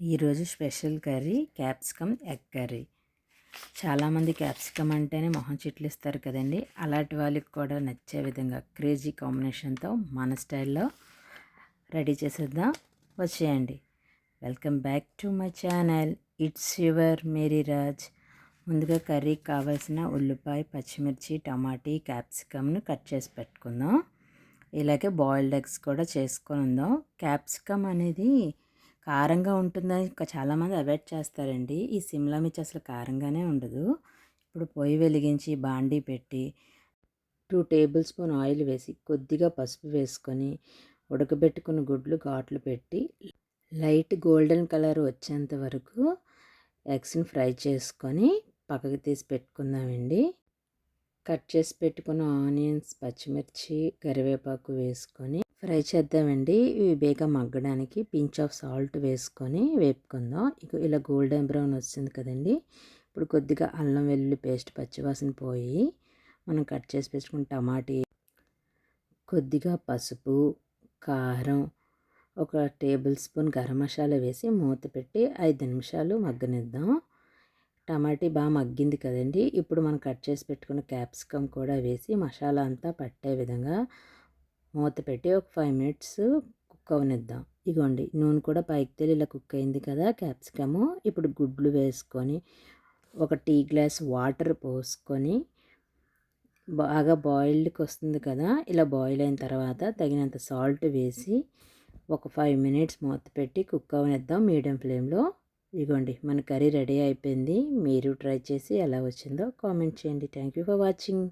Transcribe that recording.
ఈరోజు special curry capsicum egg curry. చాలామంది capsicum అంటేనే మొహం చిట్లిస్తారు కదండి. అలాంటి వాళ్ళకి కూడా నచ్చే విధంగా క్రేజీ కాంబినేషన్తో మన స్టైల్లో రెడీ చేసేద్దాం. వచ్చేయండి. Welcome back to my channel. It's your Mary Raj. ముందుగా కర్రీకి కావాల్సిన ఉల్లిపాయ, పచ్చిమిర్చి, టమాటీ, క్యాప్సికమ్ను కట్ చేసి పెట్టుకుందాం. ఇలాగే బాయిల్డ్ ఎగ్స్ కూడా చేసుకొని ఉందాం. క్యాప్సికమ్ అనేది కారంగా ఉంటుందని చాలామంది అవాయిడ్ చేస్తారండి. ఈ సిమ్లా మిర్చి అసలు కారంగానే ఉండదు. ఇప్పుడు పొయ్యి వెలిగించి బాండీ పెట్టి 2 టేబుల్ స్పూన్ ఆయిల్ వేసి కొద్దిగా పసుపు వేసుకొని ఉడకబెట్టుకున్న గుడ్లు ఘాట్లు పెట్టి లైట్ గోల్డెన్ కలర్ వచ్చేంత వరకు ఎగ్స్ని ఫ్రై చేసుకొని పక్కకు తీసి పెట్టుకుందామండి. కట్ చేసి పెట్టుకున్న ఆనియన్స్, పచ్చిమిర్చి, కరివేపాకు వేసుకొని ఫ్రై చేద్దామండి. ఇవి బేగా మగ్గడానికి పించ్ ఆఫ్ సాల్ట్ వేసుకొని వేపుకుందాం. ఇక ఇలా గోల్డెన్ బ్రౌన్ వస్తుంది కదండి. ఇప్పుడు కొద్దిగా అల్లం వెల్లుల్లి పేస్ట్ పచ్చివాసన పోయి మనం కట్ చేసి పెట్టుకున్న టమాటీ, కొద్దిగా పసుపు, కారం, ఒక టేబుల్ స్పూన్ గరం మసాలా వేసి మూత పెట్టి 5 నిమిషాలు మగ్గనిద్దాం. టమాటీ బాగా మగ్గింది కదండి. ఇప్పుడు మనం కట్ చేసి పెట్టుకున్న క్యాప్సికమ్ కూడా వేసి మసాలా అంతా పట్టే విధంగా మూత పెట్టి ఒక 5 మినిట్స్ కుక్ అవనిద్దాం. ఇగోండి నూనె కూడా పైకి తేలి ఇలా కుక్ అయింది కదా క్యాప్సికము. ఇప్పుడు గుడ్లు వేసుకొని ఒక టీ గ్లాస్ వాటర్ పోసుకొని బాగా బాయిల్డ్కి వస్తుంది కదా. ఇలా బాయిల్ అయిన తర్వాత తగినంత సాల్ట్ వేసి ఒక 5 మినిట్స్ మూత పెట్టి కుక్ అవనిద్దాం మీడియం ఫ్లేమ్లో. ఇదిగోండి మన కర్రీ రెడీ అయిపోయింది. మీరు ట్రై చేసి ఎలా వచ్చిందో కామెంట్ చేయండి. Thank you for watching.